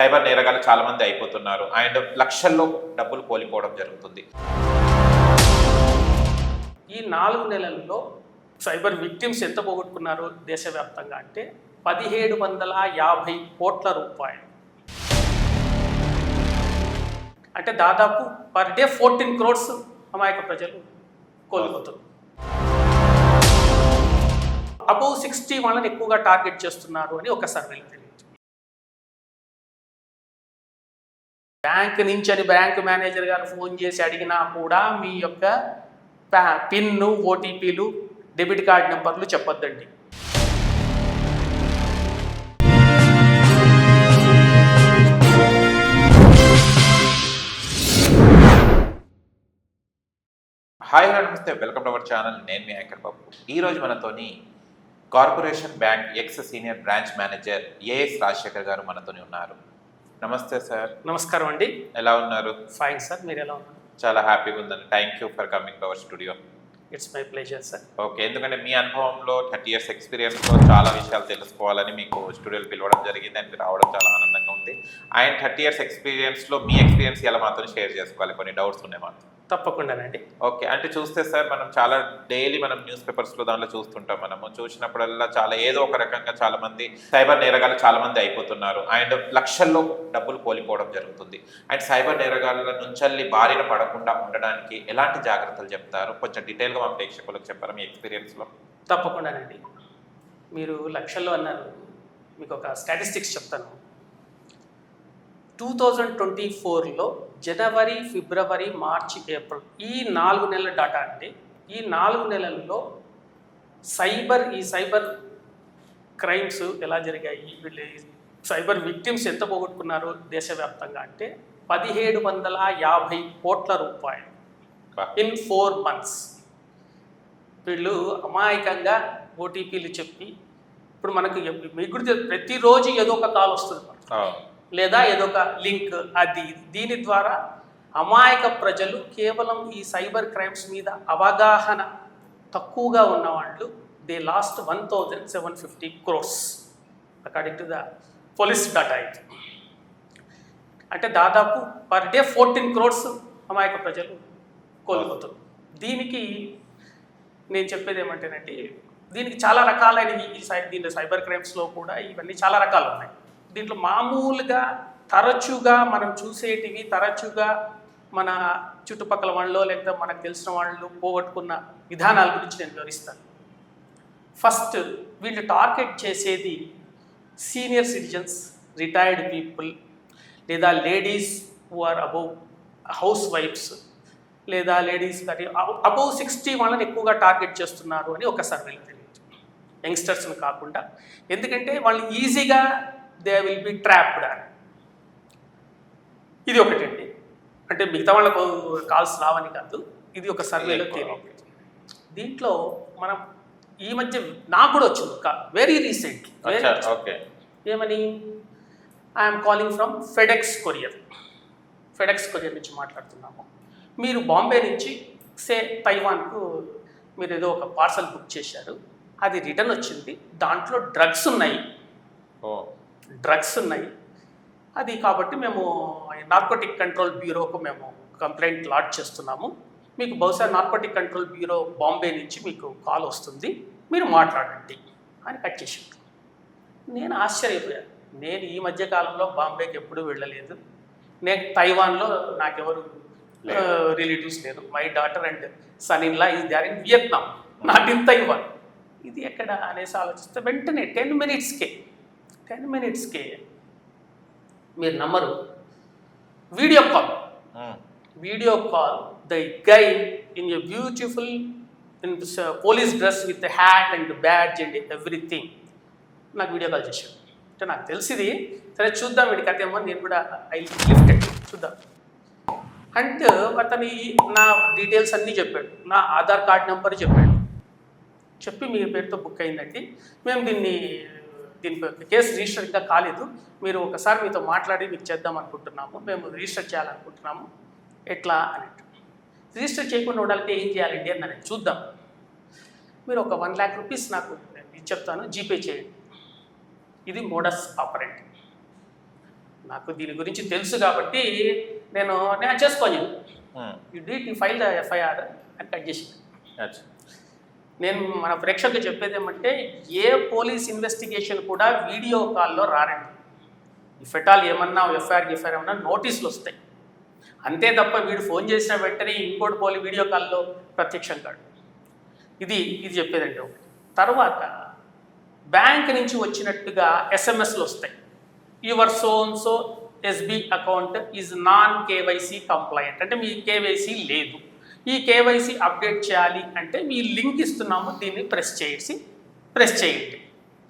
Cyber నేరగాలు చాలా మంది అయిపోతున్నారు అండ్ లక్షల్లో డబ్బులు కోల్పోవడం జరుగుతుంది. ఈ 4 నెలల్లో సైబర్ విక్టిమ్స్ ఎంత పోగొట్టుకున్నారు దేశవ్యాప్తంగా అంటే 1750 కోట్ల రూపాయలు. అంటే దాదాపు పర్ డే 14 క్రోర్స్ అమాయక ప్రజలు కోల్పోతున్నారు. అబౌవ్ 60 వాళ్ళని ఎక్కువగా టార్గెట్ చేస్తున్నారు అని ఒక సర్వేలో తెలియదు. బ్యాంక్ నుంచి అని బ్యాంక్ మేనేజర్ గారు ఫోన్ చేసి అడిగినా కూడా మీ యొక్క పిన్ను, ఓటీపీలు, డెబిట్ కార్డ్ నెంబర్లు చెప్పొద్దండి. హాయ్ హలో నమస్తే, వెల్కమ్ టు అవర్ ఛానల్. నేను మీ యాంకర్ బాబు. ఈరోజు మనతోని corporation bank ex senior branch manager A రాజశేఖర్ గారు మనతోని ఉన్నారు. నమస్తే సార్. నమస్కారం అండి. ఎలా ఉన్నారు? ఫైన్ సార్, మీరు ఎలా ఉన్నారు? చాలా హ్యాపీగా ఉందండి. Thank you for coming to our studio. It's my pleasure sir. Okay, ఎందుకంటే మీ అనుభవంలో 30 years ఎక్స్పీరియన్స్లో చాలా విషయాలు తెలుసుకోవాలని మీకు స్టూడియోలో పిలవడం జరిగింది అండ్ మీరు రావడం చాలా ఆనందంగా ఉంది. అండ్ 30 years ఎక్స్పీరియన్స్లో మీ ఎక్స్పీరియన్స్ ఎలా మాతో షేర్ చేసుకోవాలి, కొన్ని డౌట్స్ ఉన్నాయి మాతో. తప్పకుండానండి. ఓకే, అంటే చూస్తే సార్ మనం చాలా డైలీ మనం న్యూస్ పేపర్స్లో దాంట్లో చూస్తుంటాం. మనము చూసినప్పుడల్లా చాలా ఏదో ఒక రకంగా చాలా మంది సైబర్ నేరగాలు చాలా మంది అయిపోతున్నారు అండ్ లక్షల్లో డబ్బులు కోల్పోవడం జరుగుతుంది. అండ్ సైబర్ నేరగాళ్ళ నుంచి బారిన పడకుండా ఉండడానికి ఎలాంటి జాగ్రత్తలు చెప్తారు? కొంచెం డీటెయిల్గా మా ప్రేక్షకులకు చెప్పారు మీ ఎక్స్పీరియన్స్లో. తప్పకుండానండి. మీరు లక్షల్లో అన్నారు, మీకు ఒక స్టాటిస్టిక్స్ చెప్తాను. 2024లో జనవరి, ఫిబ్రవరి, మార్చి, ఏప్రిల్ ఈ 4 నెలల డాటా అండి. ఈ 4 నెలల్లో సైబర్ క్రైమ్స్ ఎలా జరిగాయి, వీళ్ళు సైబర్ విక్టిమ్స్ ఎంత పోగొట్టుకున్నారు దేశవ్యాప్తంగా అంటే 1750 కోట్ల రూపాయలు ఇన్ 4 months. వీళ్ళు అమాయకంగా ఓటీపీలు చెప్పి, ఇప్పుడు మనకు మీకు కూడా ప్రతిరోజు ఏదో ఒక కాల్ వస్తుంది లేదా ఏదో ఒక లింక్, అది దీని ద్వారా అమాయక ప్రజలు కేవలం ఈ సైబర్ క్రైమ్స్ మీద అవగాహన తక్కువగా ఉన్నవాళ్ళు they last 1750 crores according to the police data. అయితే అంటే దాదాపు పర్ డే 14 crores అమాయక ప్రజలు కోల్పోతారు. దీనికి నేను చెప్పేది ఏమంటేనండి, దీనికి చాలా రకాలైన దీని సైబర్ క్రైమ్స్లో కూడా ఇవన్నీ చాలా రకాలు ఉన్నాయి. దీంట్లో మామూలుగా తరచుగా మనం చూసేటివి, తరచుగా మన చుట్టుపక్కల వాళ్ళు లేకపోతే మనకు తెలిసిన వాళ్ళు పోగొట్టుకున్న విధానాల గురించి నేను వివరిస్తాను. ఫస్ట్, వీళ్ళు టార్గెట్ చేసేది సీనియర్ సిటిజన్స్, రిటైర్డ్ పీపుల్, లేదా లేడీస్ హూ ఆర్ అబౌవ్ హౌస్ వైఫ్స్, లేదా లేడీస్ అబౌవ్ 60 వాళ్ళని ఎక్కువగా టార్గెట్ చేస్తున్నారు అని ఒక సర్వేలో తెలియదు. యంగ్స్టర్స్ని కాకుండా, ఎందుకంటే వాళ్ళు ఈజీగా దే విల్ బి ట్రాప్డ్ అని. ఇది ఒకటండి. అంటే మిగతా వాళ్ళకు కాల్స్ రావని కాదు, ఇది ఒక సర్వేలో తెలియదు. దీంట్లో మనం ఈ మధ్య నాకు కూడా వచ్చింది ఒక వెరీ రీసెంట్లీ. ఏమని, I'm calling from FedEx courier నుంచి మాట్లాడుతున్నాము. మీరు బాంబే నుంచి తైవాన్కు మీరు ఏదో ఒక పార్సల్ బుక్ చేశారు, అది రిటర్న్ వచ్చింది, దాంట్లో డ్రగ్స్ ఉన్నాయి. అది కాబట్టి మేము నార్కోటిక్ కంట్రోల్ బ్యూరోకు మేము కంప్లైంట్ లాడ్జ్ చేస్తున్నాము. మీకు బహుశా నార్కోటిక్ కంట్రోల్ బ్యూరో బాంబే నుంచి మీకు కాల్ వస్తుంది, మీరు మాట్లాడండి అని కట్ చేసాడు. నేను ఆశ్చర్యపోయాను. నేను ఈ మధ్య కాలంలో బాంబేకి ఎప్పుడూ వెళ్ళలేదు. నేను తైవాన్లో నాకెవరు రిలేటివ్స్ లేరు. My daughter and son in law is there in Vietnam, not in Taiwan. ఇది ఎక్కడ అనేసి ఆలోచిస్తే వెంటనే 10 minutesకే మీరు నమ్మరు, video call the guy in a beautiful in police dress with hat and badge and everything నాకు వీడియో కాల్ చేశాడు. అంటే నాకు తెలిసింది, సరే చూద్దాం వీడి కథ ఏమో, నేను కూడా ఐ లిఫ్టెడ్ చూద్దాం. అండ్ అతని నా డీటెయిల్స్ అన్నీ చెప్పాడు, నా ఆధార్ కార్డ్ నెంబర్ చెప్పాడు. చెప్పి మీ పేరుతో బుక్ అయిందండి, మేము దీని కేసు రిజిస్టర్ ఇంకా కాలేదు, మీరు ఒకసారి మీతో మాట్లాడి మీకు చేద్దాం అనుకుంటున్నాము, మేము రిజిస్టర్ చేయాలనుకుంటున్నాము, ఎట్లా అన్నట్టు. రిజిస్టర్ చేయకుండా ఉండాలంటే ఏం చేయాలండి అని నేను చూద్దాం, మీరు ఒక 1 lakh rupees నాకు చెప్తాను, జీపే చేయండి. ఇది మోడస్ ఆపరెంట్. నాకు దీని గురించి తెలుసు కాబట్టి నేను చేసుకోను. యూ ఫైల్ ద ఎఫ్ఐఆర్ అని కట్ చేసి. అచ్చా. నేను మన ప్రేక్షకులకు చెప్పేది ఏమంటే, ఏ పోలీస్ ఇన్వెస్టిగేషన్ కూడా వీడియో కాల్లో రారండి. ఇఫ్ ఎట్ ఆల్ ఏమన్నా ఎఫ్ఐఆర్ ఏమన్నా నోటీసులు వస్తాయి అంతే తప్ప వీడు ఫోన్ చేసిన వెంటనే ఇంకోటి వీడియో కాల్లో ప్రత్యక్షం కాడు. ఇది చెప్పేదండి ఒకటి. తర్వాత బ్యాంక్ నుంచి వచ్చినట్టుగా ఎస్ఎంఎస్లు వస్తాయి, your so SB account is non KYC complaint, అంటే మీ కేవైసీ లేదు, ఈ కేవైసీ అప్డేట్ చేయాలి అంటే మీ లింక్ ఇస్తున్నాము, దీన్ని ప్రెస్ చేయండి,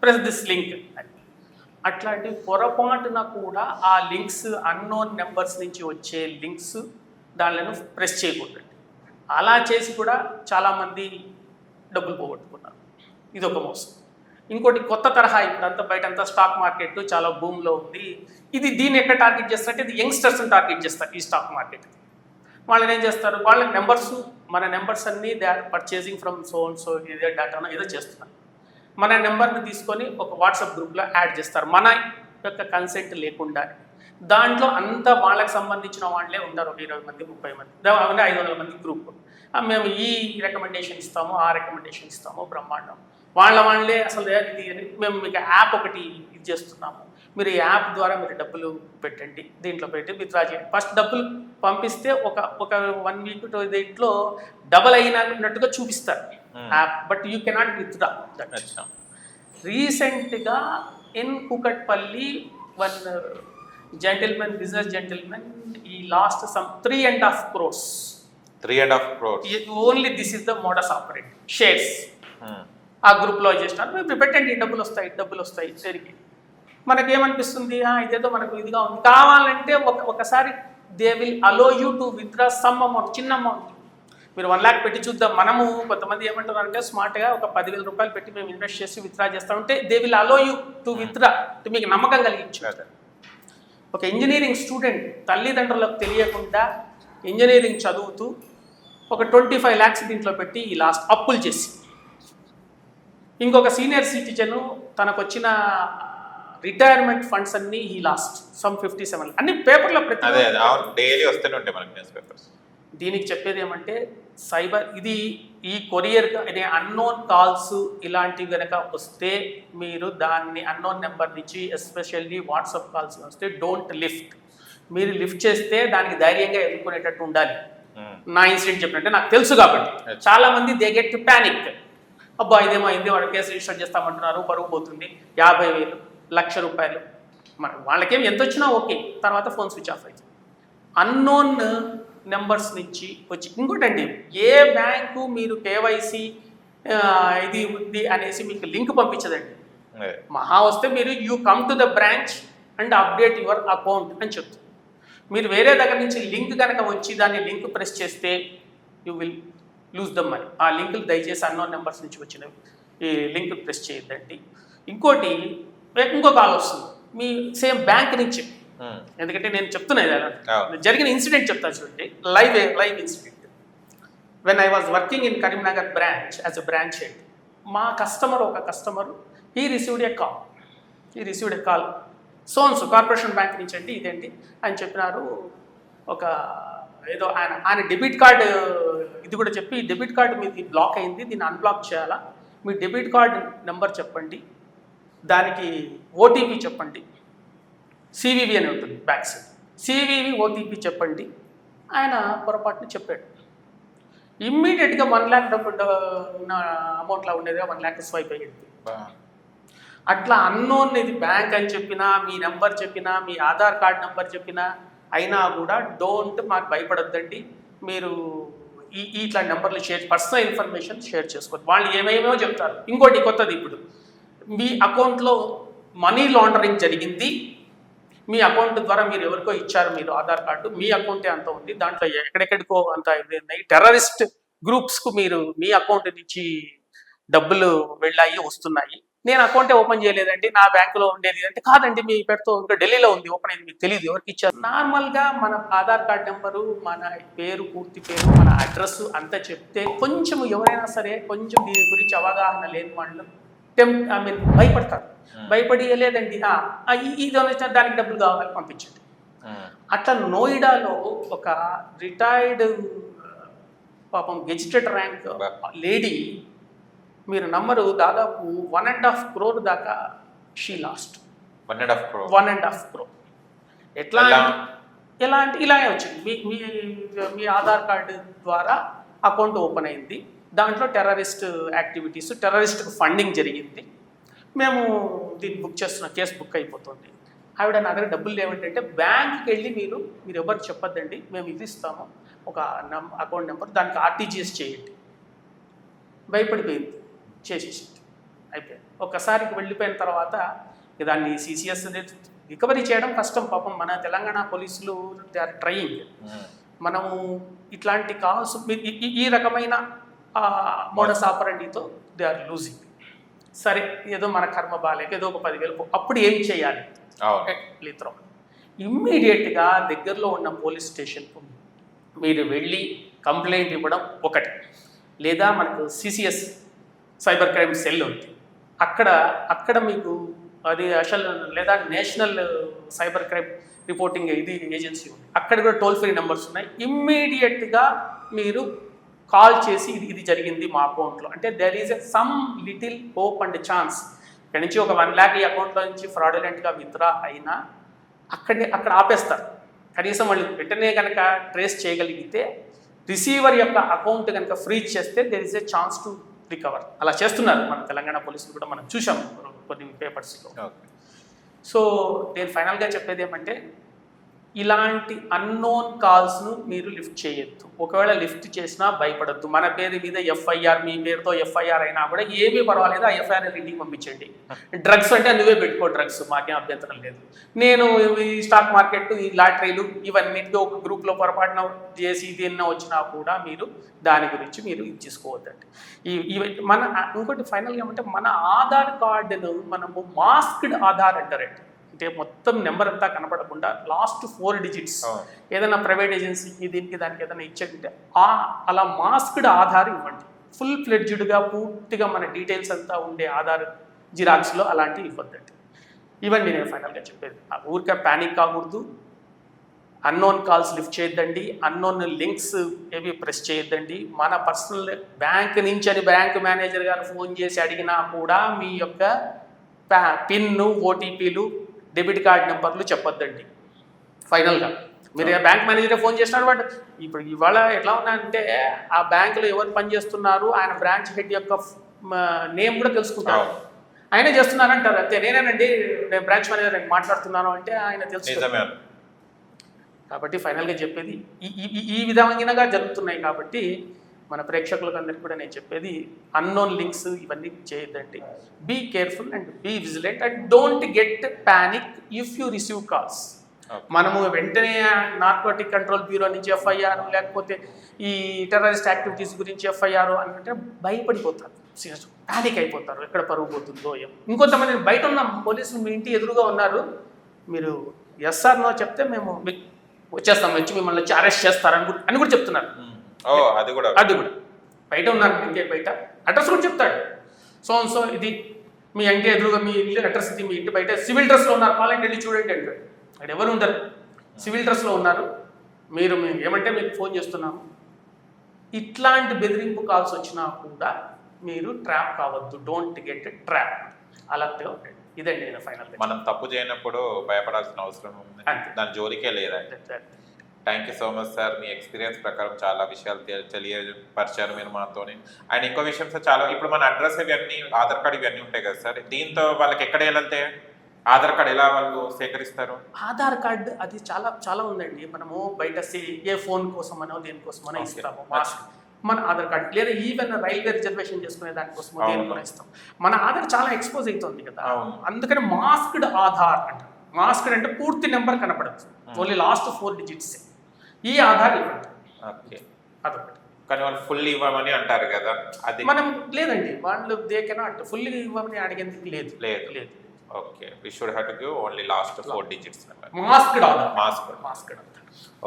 ప్రెస్ దిస్ లింక్ అని. అట్లాంటి పొరపాటున కూడా ఆ లింక్స్ అన్నోన్ నెంబర్స్ నుంచి వచ్చే లింక్స్ దానిలను ప్రెస్ చేయకూడదు. అలా చేసి కూడా చాలామంది డబ్బులు పోగొట్టుకున్నారు. ఇది ఒక మోసం. ఇంకోటి కొత్త తరహా, ఇప్పుడంతా బయటంతా స్టాక్ మార్కెట్ చాలా భూమిలో ఉంది. దీన్ని ఎక్కడ టార్గెట్ చేస్తారంటే ఇది యంగ్స్టర్స్ని టార్గెట్ చేస్తారు. ఈ స్టాక్ మార్కెట్ వాళ్ళని ఏం చేస్తారు, వాళ్ళ నెంబర్స్, మన నెంబర్స్ అన్నీ they are purchasing from so ఇదే డేటాను ఏదో చేస్తున్నారు. మన నెంబర్ని తీసుకొని ఒక వాట్సాప్ గ్రూప్లో యాడ్ చేస్తారు మన యొక్క కన్సెంట్ లేకుండా. దాంట్లో అంతా వాళ్ళకి సంబంధించిన వాళ్ళే ఉంటారు, ఒక 20 మంది 30 మంది, 500 మంది గ్రూప్. మేము ఈ రికమెండేషన్ ఇస్తాము, ఆ రికమెండేషన్ ఇస్తాము, బ్రహ్మాండం. వాళ్ళే అసలు మేము మీకు యాప్ ఒకటి ఇది చేస్తున్నాము, మీరు ఈ యాప్ ద్వారా మీరు డబ్బులు పెట్టండి, దీంట్లో పెట్టి విత్డ్రా చేయండి. ఫస్ట్ డబ్బులు పంపిస్తే ఒక 1 వీక్ దీంట్లో డబల్ అయినట్టుగా చూపిస్తారు app, but you cannot withdraw that. రీసెంట్గా in Kukatpally one business gentlemen ఈ last some 3.5 crores. 3.5 crores. Only this is the modus operate shares. ఆ గ్రూప్లో చేసినారు, మీరు పెట్టండి, డబ్బులు వస్తాయి తిరిగి. మనకేమనిపిస్తుంది, ఇదేదో మనకు ఇదిగా ఉంది, కావాలంటే ఒకసారి they will allow you to withdraw some amount, చిన్న అమౌంట్. మీరు 1 lakh పెట్టి చూద్దాం. మనము కొంతమంది ఏమంటారంటే స్మార్ట్గా ఒక 10,000 రూపాయలు పెట్టి మేము ఇన్వెస్ట్ చేసి విత్డ్రా చేస్తామంటే they will allow you to withdraw, మీకు నమ్మకం కలిగించారు. ఒక ఇంజనీరింగ్ స్టూడెంట్ తల్లిదండ్రులకు తెలియకుండా ఇంజనీరింగ్ చదువుతూ ఒక 25 lakhs దీంట్లో పెట్టి ఈ లాస్ట్ అప్పులు చేసి, ఇంకొక సీనియర్ సిటిజన్ తనకు వచ్చిన రిటైర్మెంట్ ఫండ్స్ అన్ని ఈ లాస్ట్ సమ్ 57 అన్ని పేపర్లో డైలీ వస్తూనే ఉంటాయి మనకి న్యూస్ పేపర్స్. దీనికి చెప్పేది ఏమంటే సైబర్ ఈ కొరియర్ అనే అన్నోన్ కాల్స్ ఇలాంటివి కనుక వస్తే మీరు దాన్ని అన్నోన్ నెంబర్ నుంచి ఎస్పెషల్లీ వాట్సాప్ కాల్స్ వస్తే డోంట్ లిఫ్ట్. మీరు లిఫ్ట్ చేస్తే దానికి ధైర్యంగా ఎదుర్కొనేటట్టు ఉండాలి. నా ఇన్సిడెంట్ చెప్పినట్టే నాకు తెలుసు కాబట్టి చాలా మంది దే గెట్ ప్యానిక్. అబ్బా ఇదేమో అయింది, వాడు కేసు రిజిస్టర్ చేస్తామంటున్నారు, పరుగు పోతుంది, 50,000 1,00,000 రూపాయలు. వాళ్ళకేం ఎంత వచ్చినా ఓకే, తర్వాత ఫోన్ స్విచ్ ఆఫ్ అవుతుంది. అన్నోన్ నెంబర్స్ నుంచి వచ్చి ఇంకోటండి, ఏ బ్యాంకు మీరు కేవైసీ ఇది ఉంది అనేసి మీకు లింక్ పంపించదండి. మహా వస్తే మీరు you come to the branch and update your account అని చెప్తుంది. మీరు వేరే దగ్గర నుంచి లింక్ కనుక వచ్చి దాన్ని లింక్ ప్రెస్ చేస్తే you will lose the money. ఆ లింకులు దయచేసి అన్నోన్ నెంబర్స్ నుంచి వచ్చినవి ఈ లింక్ ప్రెస్ చేయొద్దండి. ఇంకో కాల్ వస్తుంది మీ సేమ్ బ్యాంక్ నుంచి, ఎందుకంటే నేను చెప్తున్నాను జరిగిన ఇన్సిడెంట్ చెప్తాను చూడండి, live incident. When I was working in Karimnagar branch as a branch head, మా ఒక customer he received a call sons corporation bank నుంచి అండి, ఇదేంటి అని చెప్పినారు. ఒక ఏదో ఆయన డెబిట్ కార్డు ఇది కూడా చెప్పి, డెబిట్ కార్డు మీది బ్లాక్ అయింది, దీన్ని అన్బ్లాక్ చేయాలా, మీ డెబిట్ కార్డు నెంబర్ చెప్పండి, దానికి ఓటీపీ చెప్పండి, సివివి అని ఉంటుంది బ్యాక్ సైడ్, సివివి ఓటీపీ చెప్పండి. ఆయన పొరపాటున చెప్పాడు. ఇమ్మీడియట్గా 1 lakh డబ్బు ఉన్న అమౌంట్లో ఉండేదిగా 1 lakh స్వైప్ అయ్యింది. అట్లా అన్నోన్ ఇది బ్యాంక్ అని చెప్పినా, మీ నెంబర్ చెప్పినా, మీ ఆధార్ కార్డ్ నెంబర్ చెప్పినా అయినా కూడా మాకు భయపడొద్దండి. మీరు ఇట్లా నెంబర్లు పర్సనల్ ఇన్ఫర్మేషన్ షేర్ చేసుకోండి. వాళ్ళు ఏమేమో చెప్తారు. ఇంకోటి కొత్తది, ఇప్పుడు మీ అకౌంట్లో మనీ లాండరింగ్ జరిగింది, మీ అకౌంట్ ద్వారా మీరు ఎవరికో ఇచ్చారు మీరు ఆధార్ కార్డు, మీ అకౌంటే అంత ఉంది, దాంట్లో ఎక్కడెక్కడికో అంత ఉన్నాయి, టెర్రరిస్ట్ గ్రూప్స్కు మీరు మీ అకౌంట్ నుంచి డబ్బులు వెళ్ళాయి వస్తున్నాయి, నేను అకౌంటే ఓపెన్ చేయలేదండి, నా బ్యాంకులో ఉండేది అంటే, కాదండి మీ పేరుతో ఇంకా ఢిల్లీలో ఉంది ఓపెన్ అయింది, మీకు తెలియదు ఎవరికి ఇచ్చారు. నార్మల్గా మన ఆధార్ కార్డ్ నెంబరు, మన పేరు, పూర్తి పేరు, మన అడ్రస్ అంతా చెప్తే కొంచెం ఎవరైనా సరే కొంచెం దీని గురించి అవగాహన లేని వాళ్ళు భయపడతారు. భయపడి లేదండి ఇది వచ్చిన దానికి డబ్బులు కావాలి పంపించండి. అట్లా నోయిడాలో ఒక రిటైర్డ్ పాపం గెజిటెడ్ ర్యాంక్ లేడీ, మీరు నమ్మరు, దాదాపు 1.5 crore దాకా షీ లాస్ట్. 1.5 crore. ఇలాగే వచ్చింది. మీ ఆధార్ కార్డు ద్వారా అకౌంట్ ఓపెన్ అయింది, దాంట్లో టెర్రరిస్ట్ యాక్టివిటీస్, టెర్రరిస్ట్కి ఫండింగ్ జరిగింది, మేము దీన్ని బుక్ చేస్తున్నాం, కేసు బుక్ అయిపోతుంది. ఆవిడ నా దగ్గర డబ్బులు లేవంటే బ్యాంక్కి వెళ్ళి మీరు ఎవరు చెప్పొద్దండి, మేము ఇది ఇస్తాము ఒక అకౌంట్ నెంబర్, దానికి ఆర్టీజీఎస్ చేయండి. భయపడిపోయింది, చేసేసింది, అయిపోయింది. ఒకసారికి వెళ్ళిపోయిన తర్వాత దాన్ని సిసిఎస్ రికవరీ చేయడం కష్టం. పాపం మన తెలంగాణ పోలీసులు దే ఆర్ ట్రయింగ్. మనము ఇట్లాంటి కాల్స్ ఈ రకమైన మోడస్ ఆపరండితో దే ఆర్ లూజింగ్. సరే, ఏదో మన కర్మ బాలేక ఏదో ఒక 10,000 అప్పుడు ఏం చేయాలి? ఇమ్మీడియట్గా దగ్గరలో ఉన్న పోలీస్ స్టేషన్కు మీరు వెళ్ళి కంప్లైంట్ ఇవ్వడం ఒకటి, లేదా మనకు సిసిఎస్ సైబర్ క్రైమ్ సెల్ ఉంది, అక్కడ మీకు అది అసలు, లేదా నేషనల్ సైబర్ క్రైమ్ రిపోర్టింగ్ ఇది ఏజెన్సీ ఉంది, అక్కడ కూడా టోల్ ఫ్రీ నెంబర్స్ ఉన్నాయి. ఇమ్మీడియట్గా మీరు కాల్ చేసి ఇది జరిగింది మా అకౌంట్లో అంటే there is some little hope and chance. ఇక్కడ నుంచి ఒక 1 lakh ఈ అకౌంట్లో నుంచి ఫ్రాడులెంట్గా విత్డ్రా అయినా అక్కడ ఆపేస్తారు. కనీసం వాళ్ళు వెంటనే కనుక ట్రేస్ చేయగలిగితే, రిసీవర్ యొక్క అకౌంట్ కనుక ఫ్రీజ్ చేస్తే there is a chance to recover. అలా చేస్తున్నారు మన తెలంగాణ పోలీసులు కూడా, మనం చూసాము కొన్ని పేపర్స్లో. సో నేను ఫైనల్గా చెప్పేది ఏమంటే, ఇలాంటి అన్నోన్ కాల్స్ను మీరు లిఫ్ట్ చేయొద్దు. ఒకవేళ లిఫ్ట్ చేసినా భయపడద్దు. మన పేరు మీద ఎఫ్ఐఆర్, మీ పేరుతో ఎఫ్ఐఆర్ అయినా కూడా ఏమీ పర్వాలేదు, ఆ ఎఫ్ఐఆర్ ఇంటికి పంపించండి. డ్రగ్స్ అంటే నువ్వే పెట్టుకో, డ్రగ్స్ మాకేం అభ్యంతరం లేదు. నేను ఈ స్టాక్ మార్కెట్, ఈ లాటరీలు ఇవన్నిటికీ ఒక గ్రూప్లో పొరపాటున చేసి దీన్న వచ్చినా కూడా మీరు దాని గురించి మీరు ఇది చేసుకోవద్దండి. మన ఇంకోటి ఫైనల్గా ఏమంటే, మన ఆధార్ కార్డును మనము మాస్క్డ్ ఆధార్ అంటారండి. అంటే మొత్తం నెంబర్ అంతా కనపడకుండా లాస్ట్ 4 digits ఏదైనా ప్రైవేట్ ఏజెన్సీకి దీనికి దానికి ఏదైనా ఇచ్చేటంటే అలా మాస్క్డ్ ఆధార్ ఇవ్వండి. ఫుల్ ఫ్లెడ్జ్డ్గా పూర్తిగా మన డీటెయిల్స్ అంతా ఉండే ఆధార్ జిరాక్స్లో అలాంటివి ఇవ్వద్దండి. ఇవన్నీ నేను ఫైనల్గా చెప్పేది. ఊరికే ప్యానిక్ కాకూడదు, అన్నోన్ కాల్స్ లిఫ్ట్ చేయొద్దండి, అన్నోన్ లింక్స్ ఏవి ప్రెస్ చేయొద్దండి. మన పర్సనల్ బ్యాంక్ నుంచి అని బ్యాంక్ మేనేజర్ గారు ఫోన్ చేసి అడిగినా కూడా మీ యొక్క పిన్ను, ఓటీపీలు, డెబిట్ కార్డ్ నెంబర్లు చెప్పొద్దండి. ఫైనల్గా మీరు బ్యాంక్ మేనేజరే ఫోన్ చేసినాడు, వాడు ఇప్పుడు ఇవాళ ఎట్లా ఉన్నాయంటే ఆ బ్యాంకులో ఎవరు పనిచేస్తున్నారు, ఆయన బ్రాంచ్ హెడ్ యొక్క నేమ్ కూడా తెలుసుకుంటారు. ఆయనే చేస్తున్నారంటారు అంతే. నేనేనండి, నేను బ్రాంచ్ మేనేజర్ మాట్లాడుతున్నాను అంటే ఆయన తెలుసుకుంటారు. కాబట్టి ఫైనల్గా చెప్పేది ఈ విధంగా జరుగుతున్నాయి. కాబట్టి మన ప్రేక్షకులకు అందరికీ కూడా నేను చెప్పేది, అన్నోన్ లింక్స్ ఇవన్నీ చేయొద్దండి. Be careful and be vigilant and don't get panic if you receive calls. మనము వెంటనే నార్కోటిక్ కంట్రోల్ బ్యూరో నుంచి ఎఫ్ఐఆర్, లేకపోతే ఈ టెర్రరిస్ట్ యాక్టివిటీస్ గురించి ఎఫ్ఐఆర్ అంటే భయపడిపోతారు, ప్యానిక్ అయిపోతారు, ఎక్కడ పరుగు పోతుందో ఏమో. ఇంకొంతమంది బయట ఉన్న పోలీసులు మీ ఇంటి ఎదురుగా ఉన్నారు, మీరు ఎస్ఆర్ నో చెప్తే మేము వచ్చేస్తాం, వచ్చి మిమ్మల్ని అరెస్ట్ చేస్తారని అని కూడా చెప్తున్నారు. అది కూడా బయట ఉన్నారు, ఇంకే బయట అడ్రస్ కూడా చెప్తాడు. సో ఇది మీ ఇంటి ఎదురుగా మీ ఇల్లు అడ్రస్ ఇది, మీ ఇంటి బయట సివిల్ డ్రెస్లో ఉన్నారు, కావాలంటే వెళ్ళి చూడండి అంటాడు. అక్కడ ఎవరు ఉండరు, సివిల్ డ్రెస్లో ఉన్నారు, మీరు ఏమంటే మీకు ఫోన్ చేస్తున్నాము. ఇట్లాంటి బెదిరింపు కాల్స్ వచ్చినా కూడా మీరు ట్రాప్ కావద్దు, డోంట్ గెట్ ట్రాప్. అలర్ట్గా ఉండండి. ఇదండి నేను ఫైనల్. మనం తప్పు చేయనప్పుడు భయపడాల్సిన అవసరం ఉంది, దాని జోలికే లేదా. Thank you so much sir. Me experience ప్రకారం చాలా విషయాలు తెలియపరిచారు మీరు మాతోని. అండ్ ఇంకో విషయం సార్, చాలా ఇప్పుడు మన అడ్రస్ ఇవన్నీ, ఆధార్ కార్డు ఇవన్నీ ఉంటాయి కదా సార్, దీంతో వాళ్ళకి ఎక్కడ వెళ్తే ఆధార్ కార్డు ఎలా వాళ్ళు సేకరిస్తారు? ఆధార్ కార్డు అది చాలా చాలా ఉందండి. మనము బయట ఏ ఫోన్ కోసమనో దేనికోసమనో ఇస్తాము మన ఆధార్ కార్డు, లేదా ఈవెన్ రైల్వే రిజర్వేషన్ చేసుకునే దానికోసమో దేనికోసం ఇస్తాం. మన ఆధార్ చాలా ఎక్స్పోజ్ అవుతుంది కదా, అందుకని మాస్క్డ్ ఆధార్ అంటారు. మాస్క్డ్ అంటే పూర్తి నెంబర్ కనపడదు, ఓన్లీ లాస్ట్ 4 digits ఈ ఆధార్ ఇవ్వండి. అదొకటి. కానీ వాళ్ళు ఫుల్ ఇవ్వమని అంటారు కదా, అది మనం లేదండి, వాళ్ళు దే కెనాట్ ఫుల్ ఇవ్వమని అడిగేందుకు లేదు. Okay, we should have to give only last 4 digits number. Masked Aadhaar. Mask.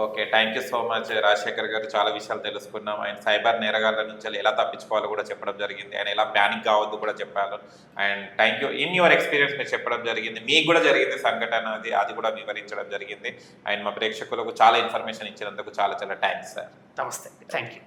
Okay, thank you so much Rajasekhar garu. చాలా విషయాలు తెలుసుకున్నాం. ఆయన సైబర్ నేరగాళ్ళ నుంచి ఎలా తప్పించుకోవాలో కూడా చెప్పడం జరిగింది. ఆయన ఎలా ప్యానిక్ కావద్దు కూడా చెప్పారు. And thank you, in your experience మీరు చెప్పడం జరిగింది. మీకు కూడా జరిగింది సంఘటన అది కూడా వివరించడం జరిగింది. అండ్ మా ప్రేక్షకులకు చాలా ఇన్ఫర్మేషన్ ఇచ్చినందుకు చాలా చాలా థ్యాంక్స్ సార్. నమస్తే, థ్యాంక్ యూ.